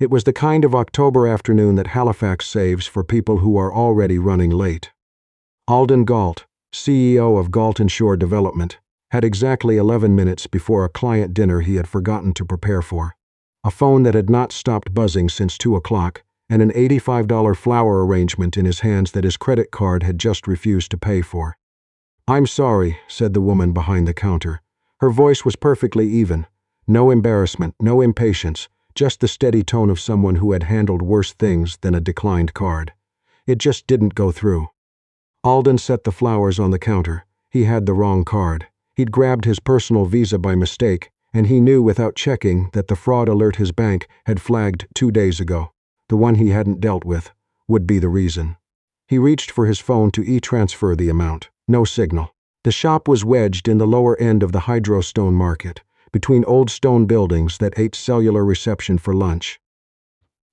It was the kind of October afternoon that Halifax saves for people who are already running late. Alden Galt, CEO of Galt and Shore Development, had exactly 11 minutes before a client dinner he had forgotten to prepare for. A phone that had not stopped buzzing since 2 o'clock, and an $85 flower arrangement in his hands that his credit card had just refused to pay for. "I'm sorry," said the woman behind the counter. Her voice was perfectly even. No embarrassment, no impatience, just the steady tone of someone who had handled worse things than a declined card. It just didn't go through. Alden set the flowers on the counter. He had the wrong card. He'd grabbed his personal Visa by mistake, and he knew without checking that the fraud alert his bank had flagged 2 days ago, the one he hadn't dealt with, would be the reason. He reached for his phone to e-transfer the amount. No signal. The shop was wedged in the lower end of the Hydrostone Market, between old stone buildings that ate cellular reception for lunch.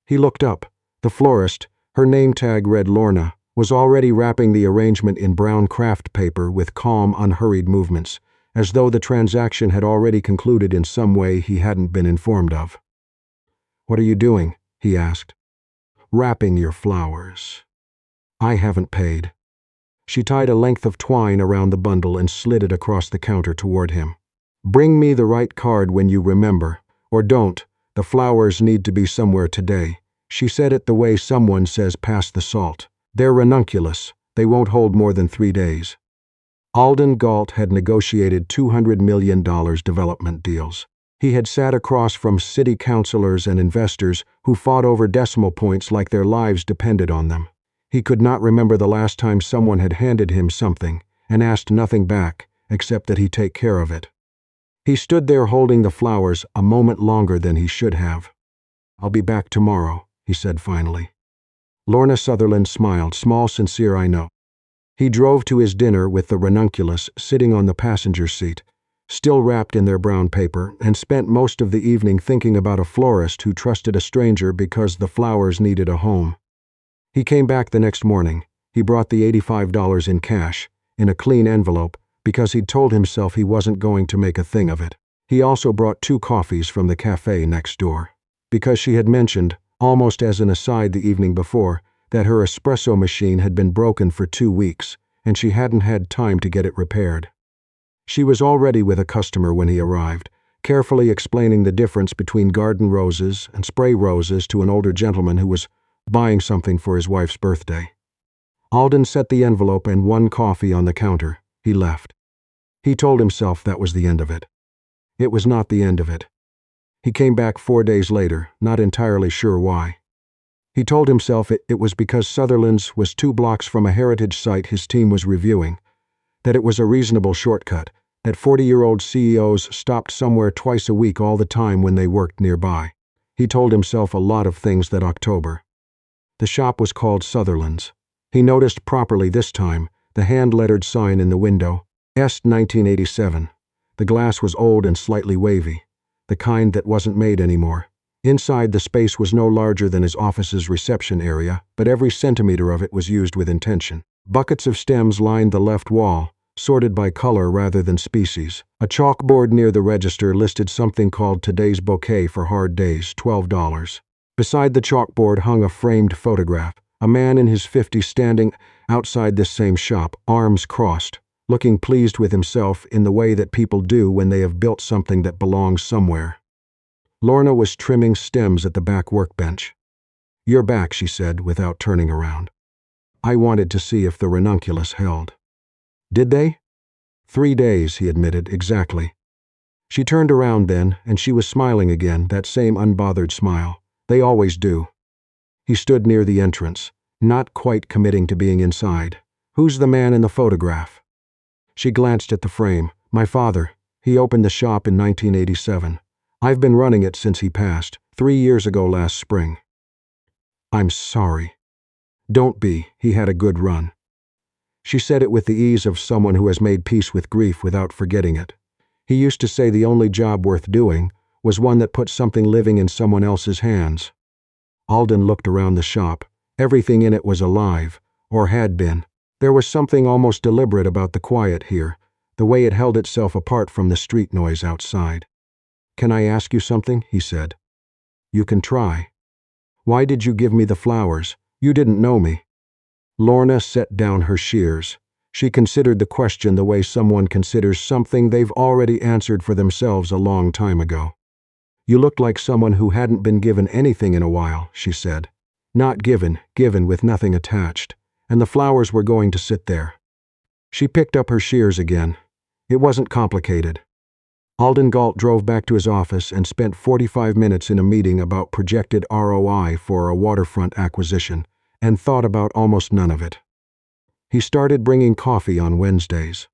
He looked up. The florist, her name tag read Lorna, was already wrapping the arrangement in brown craft paper with calm, unhurried movements, as though the transaction had already concluded in some way he hadn't been informed of. "What are you doing?" he asked. "Wrapping your flowers." "I haven't paid." She tied a length of twine around the bundle and slid it across the counter toward him. "Bring me the right card when you remember, or don't. The flowers need to be somewhere today." She said it the way someone says pass the salt. "They're ranunculus. They won't hold more than 3 days." Alden Galt had negotiated $200 million development deals. He had sat across from city councilors and investors who fought over decimal points like their lives depended on them. He could not remember the last time someone had handed him something and asked nothing back except that he take care of it. He stood there holding the flowers a moment longer than he should have. "I'll be back tomorrow," he said finally. Lorna Sutherland smiled, small, sincere, I know. He drove to his dinner with the ranunculus sitting on the passenger seat, still wrapped in their brown paper, and spent most of the evening thinking about a florist who trusted a stranger because the flowers needed a home. He came back the next morning. He brought the $85 in cash, in a clean envelope, because he'd told himself he wasn't going to make a thing of it. He also brought 2 coffees from the cafe next door, because she had mentioned, almost as an aside the evening before, that her espresso machine had been broken for 2 weeks, and she hadn't had time to get it repaired. She was already with a customer when he arrived, carefully explaining the difference between garden roses and spray roses to an older gentleman who was buying something for his wife's birthday. Alden set the envelope and 1 coffee on the counter. He left. He told himself that was the end of it. It was not the end of it. He came back 4 days later, not entirely sure why. He told himself it was because Sutherland's was 2 blocks from a heritage site his team was reviewing, that it was a reasonable shortcut, that 40-year-old CEOs stopped somewhere twice a week all the time when they worked nearby. He told himself a lot of things that October. The shop was called Sutherland's. He noticed properly this time the hand-lettered sign in the window, Est 1987. The glass was old and slightly wavy, the kind that wasn't made anymore. Inside, the space was no larger than his office's reception area, but every centimeter of it was used with intention. Buckets of stems lined the left wall, sorted by color rather than species. A chalkboard near the register listed something called Today's Bouquet for Hard Days, $12. Beside the chalkboard hung a framed photograph, a man in his 50s standing outside this same shop, arms crossed, looking pleased with himself in the way that people do when they have built something that belongs somewhere. Lorna was trimming stems at the back workbench. "You're back," she said, without turning around. "I wanted to see if the ranunculus held." "Did they?" 3 days, he admitted, exactly. She turned around then, and she was smiling again, that same unbothered smile. "They always do." He stood near the entrance, not quite committing to being inside. "Who's the man in the photograph?" She glanced at the frame. "My father. He opened the shop in 1987. I've been running it since he passed, 3 years ago last spring." "I'm sorry." "Don't be. He had a good run." She said it with the ease of someone who has made peace with grief without forgetting it. He used to say the only job worth doing was one that put something living in someone else's hands. Alden looked around the shop. Everything in it was alive, or had been. There was something almost deliberate about the quiet here, the way it held itself apart from the street noise outside. "Can I ask you something?" he said. "You can try." Why did you give me the flowers? You didn't know me." Lorna set down her shears. She considered the question the way someone considers something they've already answered for themselves a long time ago. "You looked like someone who hadn't been given anything in a while," she said. "Not given, given with nothing attached. And the flowers were going to sit there." She picked up her shears again. It wasn't complicated. Alden Galt drove back to his office and spent 45 minutes in a meeting about projected ROI for a waterfront acquisition, and thought about almost none of it. He started bringing coffee on Wednesdays.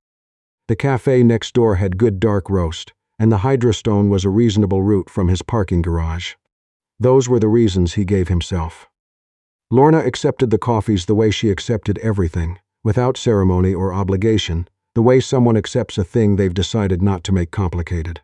The cafe next door had good dark roast, and the Hydrostone was a reasonable route from his parking garage. Those were the reasons he gave himself. Lorna accepted the coffees the way she accepted everything, without ceremony or obligation, the way someone accepts a thing they've decided not to make complicated.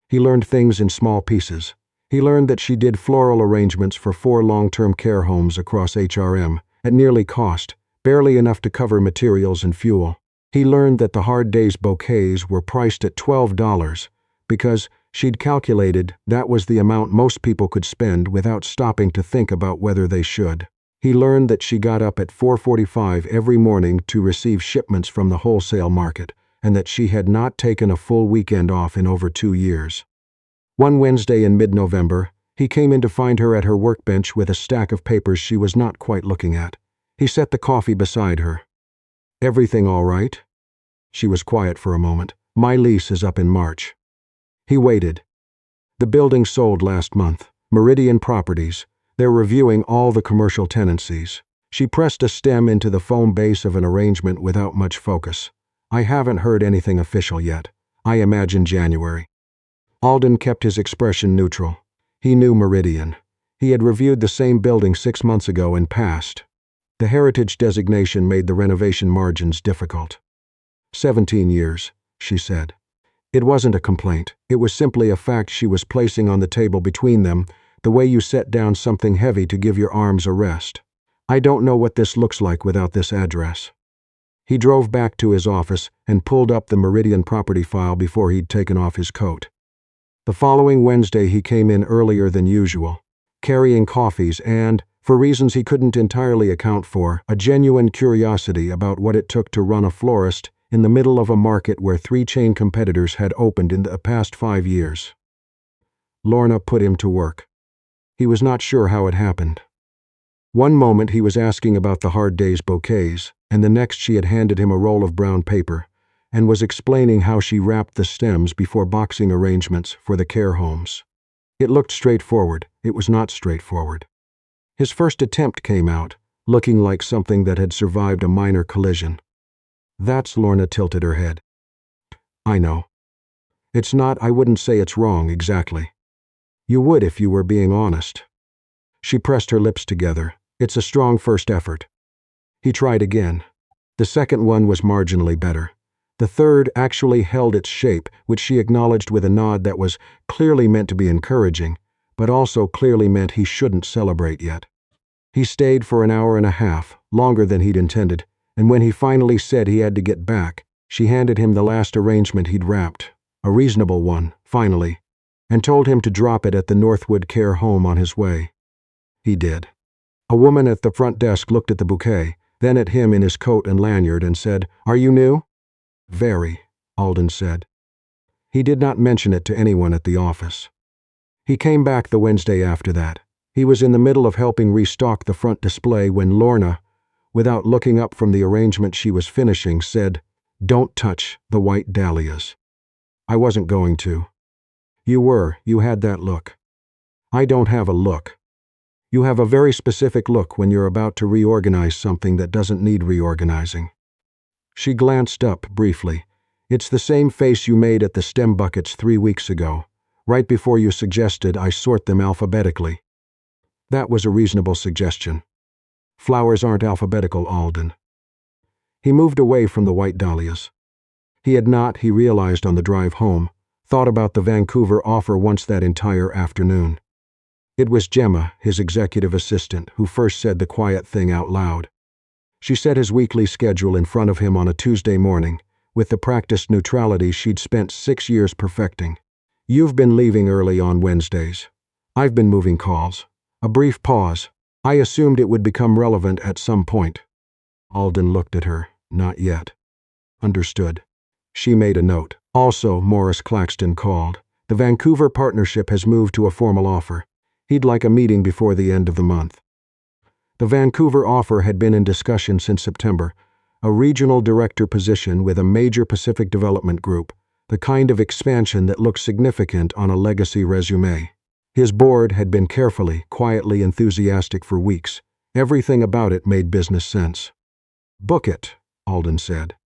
He learned things in small pieces. He learned that she did floral arrangements for 4 long-term care homes across HRM, at nearly cost, barely enough to cover materials and fuel. He learned that the Hard Days bouquets were priced at $12 because she'd calculated that was the amount most people could spend without stopping to think about whether they should. He learned that she got up at 4:45 every morning to receive shipments from the wholesale market, and that she had not taken a full weekend off in over 2 years. One Wednesday in mid-November, he came in to find her at her workbench with a stack of papers she was not quite looking at. He set the coffee beside her. "Everything all right?" She was quiet for a moment. "My lease is up in March." He waited. "The building sold last month. Meridian Properties. They're reviewing all the commercial tenancies." She pressed a stem into the foam base of an arrangement without much focus. "I haven't heard anything official yet. I imagine January." Alden kept his expression neutral. He knew Meridian. He had reviewed the same building 6 months ago and passed. The heritage designation made the renovation margins difficult. 17 years, she said. It wasn't a complaint. It was simply a fact she was placing on the table between them, the way you set down something heavy to give your arms a rest. "I don't know what this looks like without this address." He drove back to his office and pulled up the Meridian property file before he'd taken off his coat. The following Wednesday he came in earlier than usual, carrying coffees and, for reasons he couldn't entirely account for, a genuine curiosity about what it took to run a florist in the middle of a market where 3 chain competitors had opened in the past 5 years. Lorna put him to work. He was not sure how it happened. One moment he was asking about the Hard Days bouquets, and the next she had handed him a roll of brown paper, and was explaining how she wrapped the stems before boxing arrangements for the care homes. It looked straightforward. It was not straightforward. His first attempt came out, looking like something that had survived a minor collision. "That's," Lorna tilted her head. "I know. It's not, I wouldn't say it's wrong, exactly. You would if you were being honest." She pressed her lips together. "It's a strong first effort." He tried again. The second one was marginally better. The third actually held its shape, which she acknowledged with a nod that was clearly meant to be encouraging, but also clearly meant he shouldn't celebrate yet. He stayed for an hour and a half, longer than he'd intended, and when he finally said he had to get back, she handed him the last arrangement he'd wrapped, a reasonable one, finally, and told him to drop it at the Northwood Care Home on his way. He did. A woman at the front desk looked at the bouquet, then at him in his coat and lanyard and said, "Are you new?" "Very," Alden said. He did not mention it to anyone at the office. He came back the Wednesday after that. He was in the middle of helping restock the front display when Lorna, without looking up from the arrangement she was finishing, said, "Don't touch the white dahlias." "I wasn't going to." "You were. You had that look." "I don't have a look." "You have a very specific look when you're about to reorganize something that doesn't need reorganizing." She glanced up briefly. "It's the same face you made at the stem buckets 3 weeks ago, right before you suggested I sort them alphabetically." That was a reasonable suggestion. Flowers aren't alphabetical, Alden. He moved away from the white dahlias. He had not, he realized on the drive home, thought about the Vancouver offer once that entire afternoon. It was Gemma, his executive assistant, who first said the quiet thing out loud. She set his weekly schedule in front of him on a Tuesday morning, with the practiced neutrality she'd spent 6 years perfecting. "You've been leaving early on Wednesdays. I've been moving calls. A brief pause. I assumed it would become relevant at some point. Alden looked at her. Not yet. Understood. She made a note. Also, Morris Claxton called. The Vancouver partnership has moved to a formal offer. He'd like a meeting before the end of the month. The Vancouver offer had been in discussion since September, a regional director position with a major Pacific development group, the kind of expansion that looked significant on a legacy resume. His board had been carefully, quietly enthusiastic for weeks. Everything about it made business sense. "Book it," Alden said.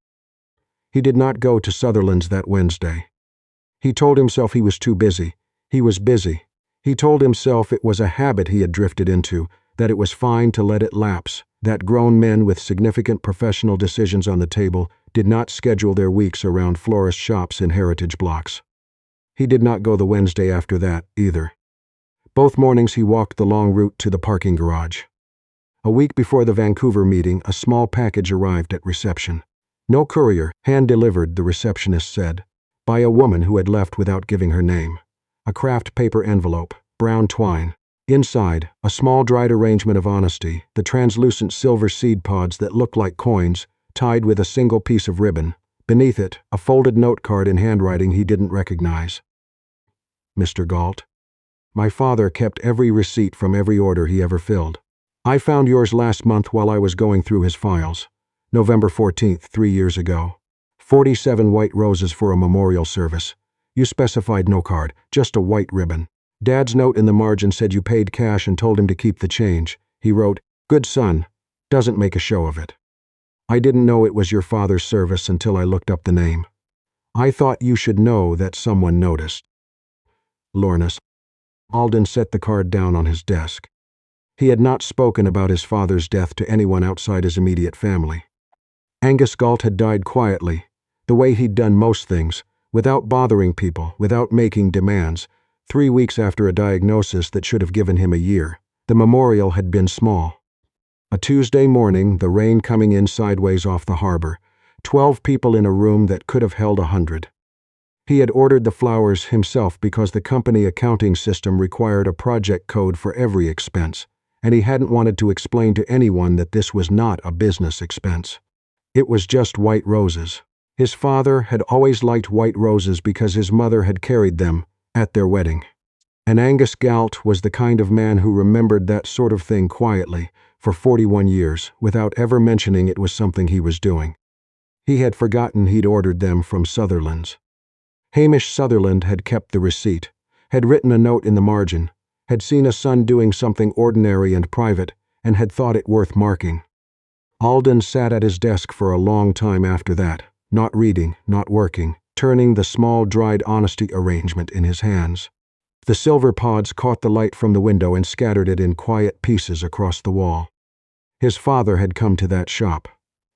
He did not go to Sutherland's that Wednesday. He told himself he was too busy. He was busy. He told himself it was a habit he had drifted into, that it was fine to let it lapse, that grown men with significant professional decisions on the table did not schedule their weeks around florist shops in heritage blocks. He did not go the Wednesday after that, either. Both mornings he walked the long route to the parking garage. A week before the Vancouver meeting, a small package arrived at reception. No courier, hand-delivered, the receptionist said, by a woman who had left without giving her name. A craft paper envelope, brown twine. Inside, a small dried arrangement of honesty, the translucent silver seed pods that looked like coins, tied with a single piece of ribbon. Beneath it, a folded note card in handwriting he didn't recognize. "Mr. Galt, my father kept every receipt from every order he ever filled. I found yours last month while I was going through his files. November 14th, 3 years ago. 47 white roses for a memorial service. You specified no card, just a white ribbon. Dad's note in the margin said you paid cash and told him to keep the change. He wrote, 'Good son, doesn't make a show of it.' I didn't know it was your father's service until I looked up the name. I thought you should know that someone noticed." Lorna's. Alden set the card down on his desk. He had not spoken about his father's death to anyone outside his immediate family. Angus Galt had died quietly, the way he'd done most things, without bothering people, without making demands, 3 weeks after a diagnosis that should have given him a year. The memorial had been small. A Tuesday morning, the rain coming in sideways off the harbor, 12 people in a room that could have held 100. He had ordered the flowers himself because the company accounting system required a project code for every expense, and he hadn't wanted to explain to anyone that this was not a business expense. It was just white roses. His father had always liked white roses because his mother had carried them at their wedding. And Angus Galt was the kind of man who remembered that sort of thing quietly for 41 years without ever mentioning it was something he was doing. He had forgotten he'd ordered them from Sutherland's. Hamish Sutherland had kept the receipt, had written a note in the margin, had seen a son doing something ordinary and private, and had thought it worth marking. Alden sat at his desk for a long time after that, not reading, not working, turning the small dried honesty arrangement in his hands. The silver pods caught the light from the window and scattered it in quiet pieces across the wall. His father had come to that shop,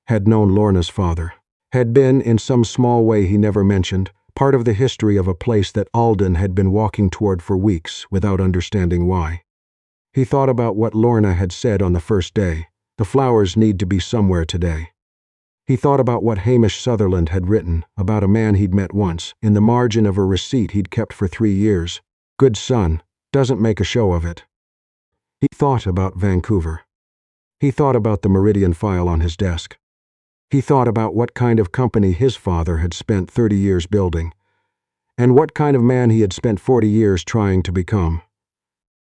had known Lorna's father, had been, in some small way he never mentioned, part of the history of a place that Alden had been walking toward for weeks without understanding why. He thought about what Lorna had said on the first day, "The flowers need to be somewhere today." He thought about what Hamish Sutherland had written about a man he'd met once, in the margin of a receipt he'd kept for 3 years. "Good son, doesn't make a show of it." He thought about Vancouver. He thought about the Meridian file on his desk. He thought about what kind of company his father had spent 30 years building, and what kind of man he had spent 40 years trying to become,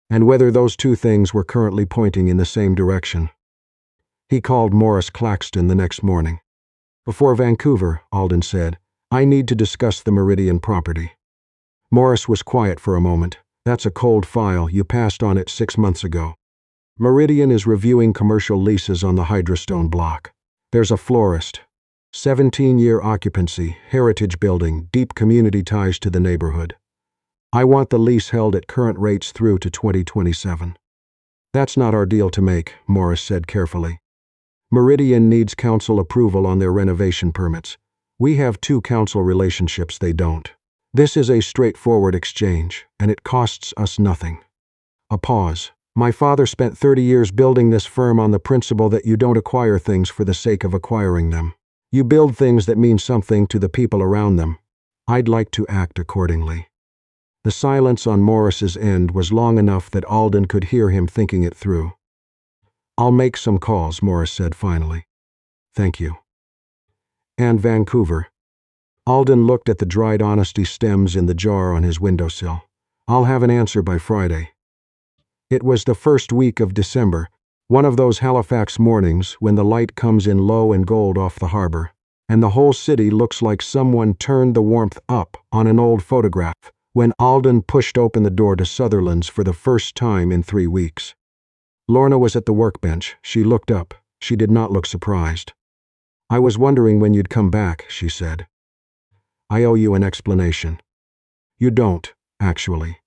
and whether those two things were currently pointing in the same direction. He called Morris Claxton the next morning. "Before Vancouver," Alden said, "I need to discuss the Meridian property." Morris was quiet for a moment. "That's a cold file. You passed on it 6 months ago. Meridian is reviewing commercial leases on the Hydrostone block. There's a florist. 17-year occupancy, heritage building, deep community ties to the neighborhood. I want the lease held at current rates through to 2027. That's not our deal to make," Morris said carefully. "Meridian needs council approval on their renovation permits. We have 2 council relationships, they don't. This is a straightforward exchange, and it costs us nothing." A pause. "My father spent 30 years building this firm on the principle that you don't acquire things for the sake of acquiring them. You build things that mean something to the people around them. I'd like to act accordingly." The silence on Morris's end was long enough that Alden could hear him thinking it through. "I'll make some calls," Morris said finally. "Thank you." "And Vancouver." Alden looked at the dried honesty stems in the jar on his windowsill. "I'll have an answer by Friday." It was the first week of December, one of those Halifax mornings when the light comes in low and gold off the harbor, and the whole city looks like someone turned the warmth up on an old photograph, when Alden pushed open the door to Sutherland's for the first time in 3 weeks. Lorna was at the workbench. She looked up. She did not look surprised. "I was wondering when you'd come back," she said. "I owe you an explanation." "You don't, actually."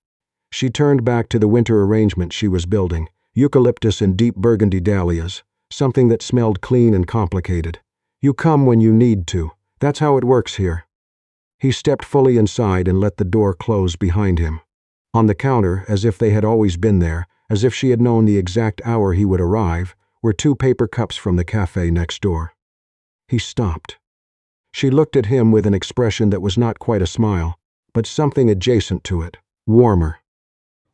She turned back to the winter arrangement she was building, eucalyptus and deep burgundy dahlias, something that smelled clean and complicated. "You come when you need to. That's how it works here." He stepped fully inside and let the door close behind him. On the counter, as if they had always been there, as if she had known the exact hour he would arrive, were 2 paper cups from the cafe next door. He stopped. She looked at him with an expression that was not quite a smile, but something adjacent to it, warmer.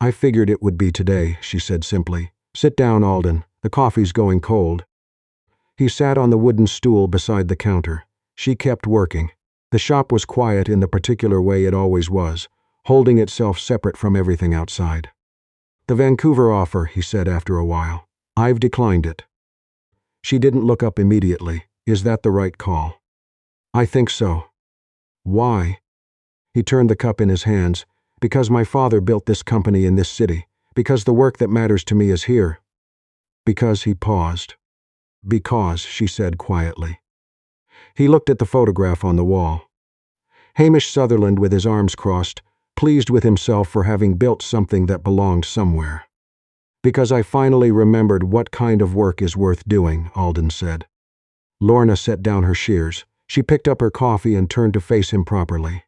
"I figured it would be today," she said simply. "Sit down, Alden. The coffee's going cold." He sat on the wooden stool beside the counter. She kept working. The shop was quiet in the particular way it always was, holding itself separate from everything outside. "The Vancouver offer," he said after a while. "I've declined it." She didn't look up immediately. "Is that the right call?" "I think so." "Why?" He turned the cup in his hands. "Because my father built this company in this city. Because the work that matters to me is here." Because he paused. "Because," she said quietly. He looked at the photograph on the wall. Hamish Sutherland with his arms crossed, pleased with himself for having built something that belonged somewhere. "Because I finally remembered what kind of work is worth doing," Alden said. Lorna set down her shears. She picked up her coffee and turned to face him properly.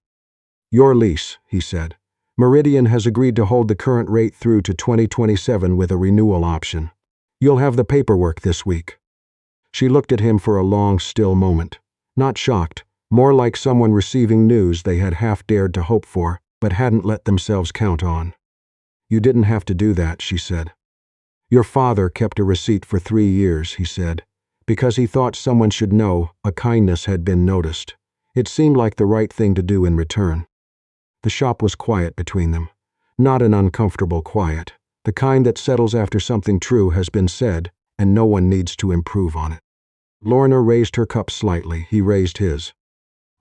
"Your lease," he said. "Meridian has agreed to hold the current rate through to 2027 with a renewal option. You'll have the paperwork this week." She looked at him for a long, still moment. Not shocked, more like someone receiving news they had half dared to hope for, but hadn't let themselves count on. "You didn't have to do that," she said. "Your father kept a receipt for 3 years," he said, "because he thought someone should know a kindness had been noticed. It seemed like the right thing to do in return." The shop was quiet between them. Not an uncomfortable quiet, the kind that settles after something true has been said, and no one needs to improve on it. Lorna raised her cup slightly. He raised his.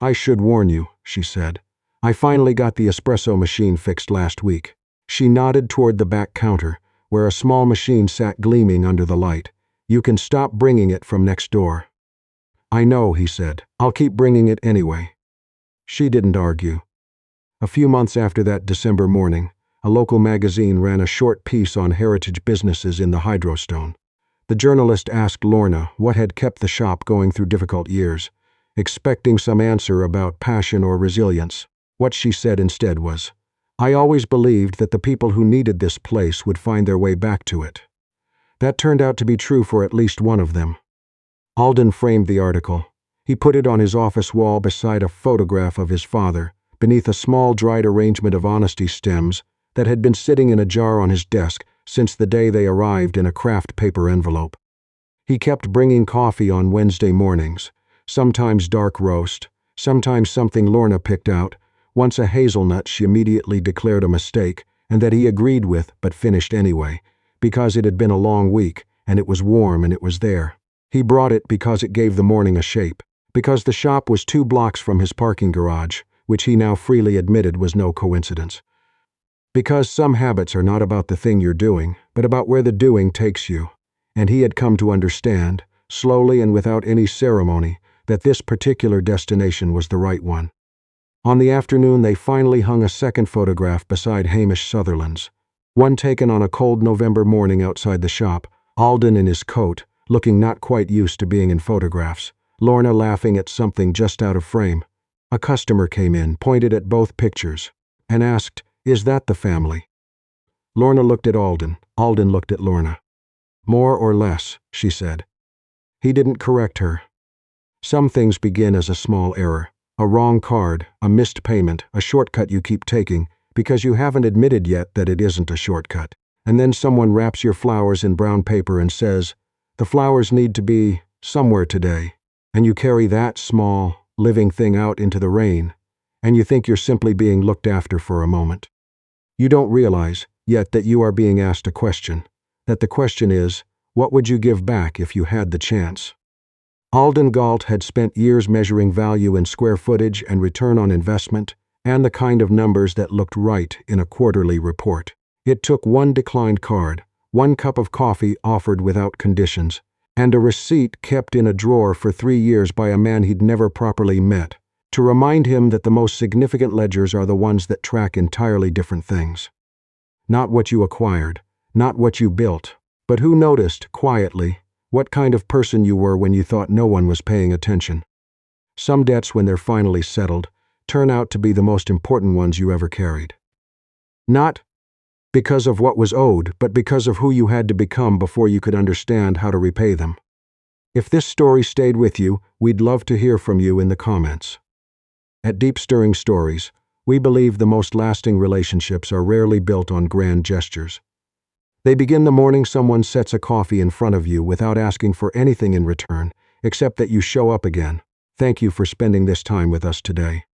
"I should warn you," she said. "I finally got the espresso machine fixed last week." She nodded toward the back counter, where a small machine sat gleaming under the light. "You can stop bringing it from next door." "I know," he said. "I'll keep bringing it anyway." She didn't argue. A few months after that December morning, a local magazine ran a short piece on heritage businesses in the Hydrostone. The journalist asked Lorna what had kept the shop going through difficult years, expecting some answer about passion or resilience. What she said instead was, "I always believed that the people who needed this place would find their way back to it." That turned out to be true for at least one of them. Alden framed the article. He put it on his office wall beside a photograph of his father, beneath a small dried arrangement of honesty stems that had been sitting in a jar on his desk since the day they arrived in a craft paper envelope. He kept bringing coffee on Wednesday mornings, sometimes dark roast, sometimes something Lorna picked out, once a hazelnut she immediately declared a mistake and that he agreed with but finished anyway, because it had been a long week and it was warm and it was there. He brought it because it gave the morning a shape, because the shop was 2 blocks from his parking garage, which he now freely admitted was no coincidence. Because some habits are not about the thing you're doing, but about where the doing takes you. And he had come to understand, slowly and without any ceremony, that this particular destination was the right one. On the afternoon they finally hung a second photograph beside Hamish Sutherland's, one taken on a cold November morning outside the shop, Alden in his coat, looking not quite used to being in photographs, Lorna laughing at something just out of frame. A customer came in, pointed at both pictures, and asked, "Is that the family?" Lorna looked at Alden. Alden looked at Lorna. "More or less," she said. He didn't correct her. Some things begin as a small error. A wrong card, a missed payment, a shortcut you keep taking, because you haven't admitted yet that it isn't a shortcut. And then someone wraps your flowers in brown paper and says, "The flowers need to be somewhere today." And you carry that small, living thing out into the rain, and you think you're simply being looked after for a moment. You don't realize yet that you are being asked a question, that the question is, what would you give back if you had the chance? Alden Galt had spent years measuring value in square footage and return on investment, and the kind of numbers that looked right in a quarterly report. It took one declined card, one cup of coffee offered without conditions, and a receipt kept in a drawer for 3 years by a man he'd never properly met, to remind him that the most significant ledgers are the ones that track entirely different things. Not what you acquired, not what you built, but who noticed, quietly, what kind of person you were when you thought no one was paying attention. Some debts, when they're finally settled, turn out to be the most important ones you ever carried. Not because of what was owed, but because of who you had to become before you could understand how to repay them. If this story stayed with you, we'd love to hear from you in the comments. At Deep Stirring Stories, we believe the most lasting relationships are rarely built on grand gestures. They begin the morning someone sets a coffee in front of you without asking for anything in return, except that you show up again. Thank you for spending this time with us today.